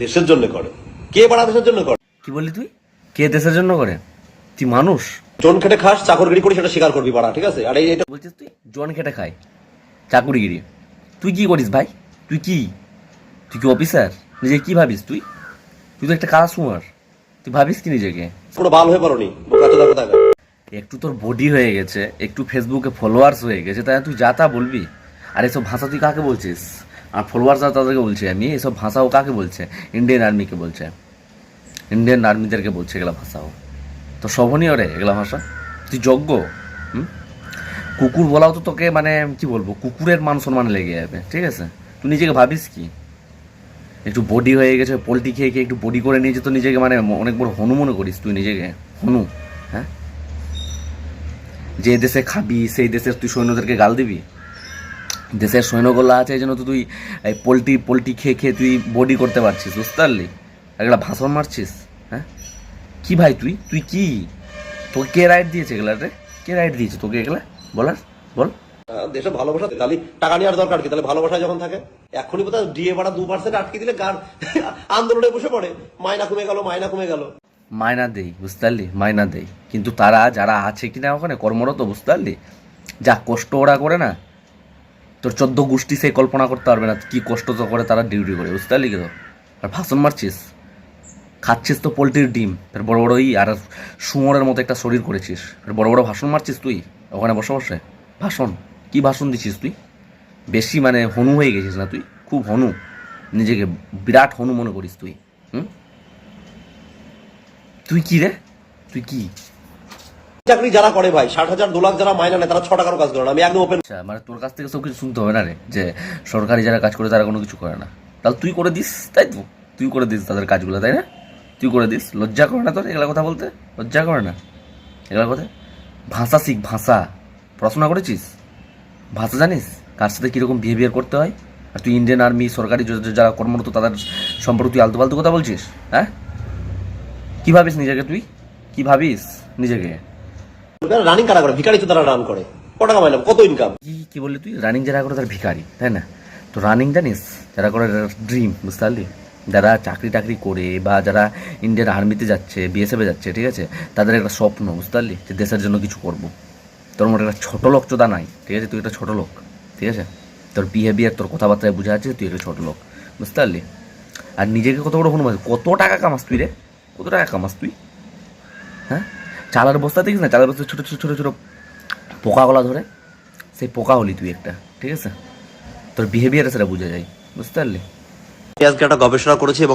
দেশের জন্য করে। কে বাড়া দেশের জন্য করে? কি বললি তুই? কে দেশের জন্য করে? তুই মানুষ? জন খেটে খাস, চাকরগিরি করি, সেটা স্বীকার করবি বাড়া, ঠিক আছে? আর এটা বলছিস তুই জন খেটে খায়, চাকুরিগিরি। তুই কি করিস ভাই? তুই কি অফিসার? নিজে কি ভাবিস তুই? তুই তো একটা কাস্টমার। তুই ভাবিস কি নিজেকে? পুরো বাল হয়ে পারোনি, বোকাচোদা কোথাকার। একটু তোর বডি হয়ে গেছে, একটু ফেসবুকে ফলোয়ার্স হয়ে গেছে, তাই তুই যা তা বলবি? আর এসব ভাষা তুই কাকে বলছিস? আর ফলোয়ার্স তাদেরকে বলছি আমি, এসব ভাষাও কাকে বলছে? ইন্ডিয়ান আর্মিকে বলছে, ইন্ডিয়ান আর্মিদেরকে বলছে এগুলা ভাষাও। তো শোভনীয় রে এগুলা ভাষা? তুই যোগ্য? কুকুর বলাও তো তোকে মানে কি বলবো, কুকুরের মান সম্মান লেগে যাবে, ঠিক আছে? তুই নিজেকে ভাবিস কি? একটু বডি হয়ে গেছে, পোলট্রি খেয়ে খেয়ে একটু বডি করে নিয়েছে তো নিজেকে মানে অনেক বড় হনু মনে করিস তুই নিজেকে? হনু? হ্যাঁ, যে দেশে খাবি সেই দেশের তুই সৈন্যদেরকে গাল দিবি? দেশের সৈন্যগুলো আছে এই জন্য তো তুই এই পোলট্রি খেয়ে খেয়ে তুই বডি করতে পারছিস, বুঝতে পারলি? এগুলা ভাষণ মারছিস? হ্যাঁ, কি ভাই তুই? তুই কি? তোকে কে রাইট দিয়েছে এগুলা রে? কে রাইট দিয়েছে তোকে এগুলা বলার? বল। দেশে ভালোবাসা, তাহলে টাকা নেওয়ার দরকার কি? তাহলে ভালোবাসা যখন থাকে, এখনই বোধহয় ডিএ ভাড়া 2% আটকে দিলে গান আন্দোলনে বসে পড়ে, মাইনা কমে গেল, মাইনা কমে গেল। মায়না দেই, বুঝতে পারলি? মায়না দেই, কিন্তু তারা যারা আছে কিনা ওখানে কর্মরত, বুঝতে পারলি? যা কষ্ট ওরা করে না, তোর 14 গোষ্ঠী সেই কল্পনা করতে পারবে না কি কষ্ট তো করে তারা ডিউটি করে, বুঝতে পারলি? কিন্তু আর ভাষণ মারছিস, খাচ্ছিস তো পোলট্রির ডিম, ফের বড় বড় আর শুয়োরের মতো একটা শরীর করেছিস, ফের বড় বড় ভাষণ মারছিস তুই ওখানে বসে বসে। ভাষণ? কি ভাষণ দিছিস তুই? বেশি মানে হনু হয়ে গেছিস না তুই? খুব হনু, নিজেকে বিরাট হনু মনে করিস তুই? তুই কি রে? তুই কি? চাকরি যারা করে ভাই, 60,000 2 লাখ যারা মাইনা নেয়, তারা 6 টাকারও কাজ করে না। আমি একদম ওপেন। আচ্ছা, মানে তোর কাছ থেকে সব কিছু শুনতে হবে না রে, যে সরকারি যারা কাজ করে তারা কোনো কিছু করে না? তাহলে তুই করে দিস, তাই তো? তুই করে দিস তাদের কাজগুলো, তাই না? তুই করে দিস। লজ্জা করে না তোর এগুলা কথা বলতে? লজ্জা করে না এগুলা কথা? ভাষা শিখ, ভাষা। পড়াশোনা করেছিস? ভাষা জানিস কার সাথে কীরকম বিহেভিয়ার করতে হয়? আর তুই ইন্ডিয়ান আর্মি সরকারি যারা কর্মরত তাদের সম্পর্কে তুই আলতু ফালতু কথা বলছিস? হ্যাঁ, কী ভাবিস নিজেকে তুই? কি ভাবিস নিজেকে? রানিং কারা করে? ভিখারি তো তারা রান করে। কত টাকা মাইনা, কত ইনকাম? কি বললি তুই? রানিং যারা করে তারা ভিখারি, তাই না? তো রানিং জানিস যারা করে ড্রিম, বুঝতে পারলি? যারা চাকরি টাকরি করে বা যারা ইন্ডিয়ান আর্মিতে যাচ্ছে, বিএসএফে যাচ্ছে, ঠিক আছে, তাদের একটা স্বপ্ন, বুঝতে পারলি, যে দেশের জন্য কিছু করব। তোর মধ্যে একটা ছোটো লোক চোদা নাই, ঠিক আছে? তুই একটা ছোটো লোক, ঠিক আছে? তোর বিহেভিয়ার, তোর কথাবার্তায় বোঝা যাচ্ছে তুই একটা ছোটো লোক, বুঝতে পারলি? আর নিজেকে কত বড় হনুমান, কত টাকা কামাস তুই রে? কত টাকা কামাস তুই? হ্যাঁ, চালের বস্তা দেখিস না, চালের বস্তা ছোটো ছোটো ছোটো ছোটো পোকাগুলা ধরে, সেই পোকা হলি তুই একটা, ঠিক আছে? তোর বিহেভিয়ার সেটা বোঝা যায়, বুঝতে পারলি? আজকে একটা গবেষণা করেছি এবং